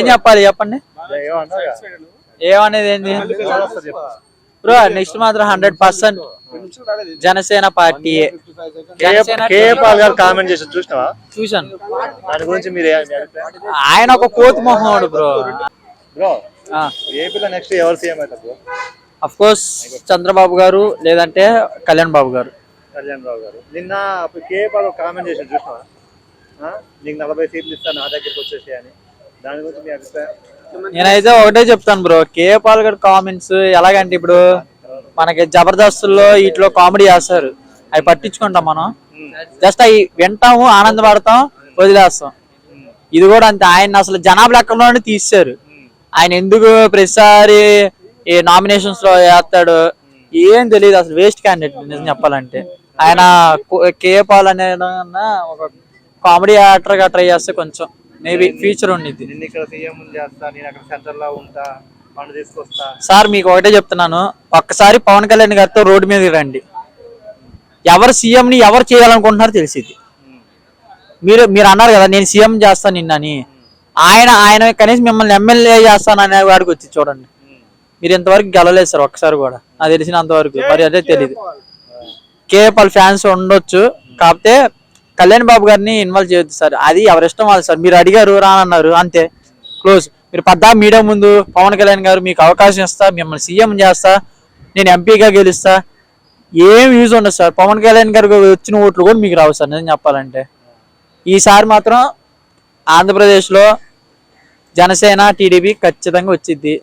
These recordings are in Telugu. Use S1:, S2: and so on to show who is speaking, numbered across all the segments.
S1: ఏం చెప్పాలి చెప్పండి. ఏమనేది ఏంది బ్రో? నెక్స్ట్ మాత్రం 100% జనసేన పార్టీ.
S2: కామెంట్ చేసి చూసినావా?
S1: చూశాను.
S2: దాని గురించి మీరు
S1: ఆయన ఒక కోతి మొహోడు బ్రో.
S2: బ్రో ఏపీలో నెక్స్ట్ ఎవరు సీఎం అవుతారు?
S1: అఫ్ కోర్స్ చంద్రబాబు గారు లేదంటే కళ్యాణ్ బాబు గారు.
S2: కళ్యాణ్ బాబు గారు నిన్న కేఏపాల్ కామెంట్ చేసి చూసినావా? నీకు 40 సీట్లు ఇస్తాను, నా దగ్గరికి వచ్చేసి అని. దాని గురించి మీ అభిప్రాయం?
S1: నేనైతే ఒకటే చెప్తాను బ్రో, కేఏపాల్ గారు కామెంట్స్ ఎలాగంటే ఇప్పుడు మనకి జబర్దస్తుల్లో వీటిలో కామెడీ చేస్తారు, అవి పట్టించుకుంటాం మనం. జస్ట్ అవి వింటాము, ఆనందపడతాం, వదిలేస్తాం. ఇది కూడా అంతే. ఆయన అసలు జనాభా లెక్కలోనే తీశారు. ఆయన ఎందుకు ప్రతిసారి ఈ నామినేషన్స్ లో వేస్తాడు ఏం తెలియదు. అసలు వేస్ట్ క్యాండిడేట్ నిజం చెప్పాలంటే. ఆయన కేఏపాల్ అనే ఒక కామెడీ యాక్టర్ గా ట్రై చేస్తే కొంచెం మేబీ ఫ్యూచర్ ఉండిద్ది. సార్ మీకు ఒకటే చెప్తున్నాను, ఒక్కసారి పవన్ కళ్యాణ్ గారితో రోడ్డు మీద రండి, ఎవరు సీఎం ని ఎవరు చేయాలనుకుంటున్నారో తెలిసింది. మీరు అన్నారు కదా నేను సీఎం చేస్తాను నిన్నని. ఆయన కనీసం మిమ్మల్ని ఎమ్మెల్యే చేస్తాను అనే వాడికి వచ్చి చూడండి. మీరు ఇంతవరకు గెలవలేదు సార్ ఒక్కసారి కూడా, నాకు తెలిసినంత వరకు. మరి అదే తెలియదు. కేఏపాల్ ఫ్యాన్స్ ఉండొచ్చు, కాకపోతే కళ్యాణ్ బాబు గారిని ఇన్వాల్వ్ చేయొద్దు సార్. అది ఎవరిష్టం వాళ్ళు సార్. మీరు అడిగారు రానన్నారు అంతే, క్లోజ్. మీరు మీడియా ముందు పవన్ కళ్యాణ్ గారు మీకు అవకాశం ఇస్తా, మిమ్మల్ని సీఎం చేస్తా, నేను ఎంపీగా గెలుస్తా, ఏం యూజ్ ఉండదు సార్. పవన్ కళ్యాణ్ గారు వచ్చిన ఓట్లు కూడా మీకు రావు సార్ నిజం చెప్పాలంటే. ఈసారి మాత్రం ఆంధ్రప్రదేశ్లో జనసేన టీడీపీ ఖచ్చితంగా వచ్చింది.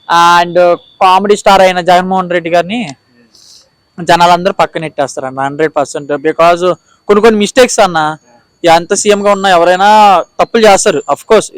S1: అండ్ కామెడీ స్టార్ అయిన జగన్మోహన్ రెడ్డి గారిని జనాలందరూ పక్కన నెట్టేస్తారన్న 100%. బికాజ్ కొన్ని మిస్టేక్స్ అన్న, ఎంత సీఎం గా ఉన్నా ఎవరైనా తప్పులు చేస్తారు అఫ్ కోర్స్.